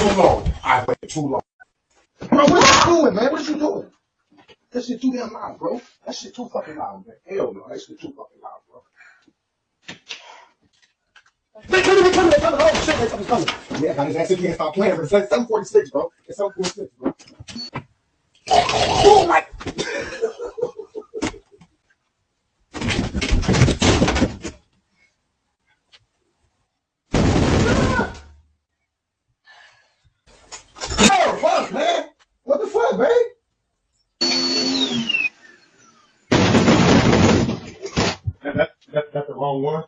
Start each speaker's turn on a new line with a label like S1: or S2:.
S1: too long. I waited too long. Bro, what you doing, man? What you doing? That shit too damn loud, bro. That shit too fucking loud, man. Hell no, that shit too fucking loud, bro. They coming. Oh shit, they coming. Yeah, I just asked if you can't stop playing, but it's like 746, bro. It's 746, bro. Oh my. Oh fuck, man. What the fuck, babe? That's the wrong one.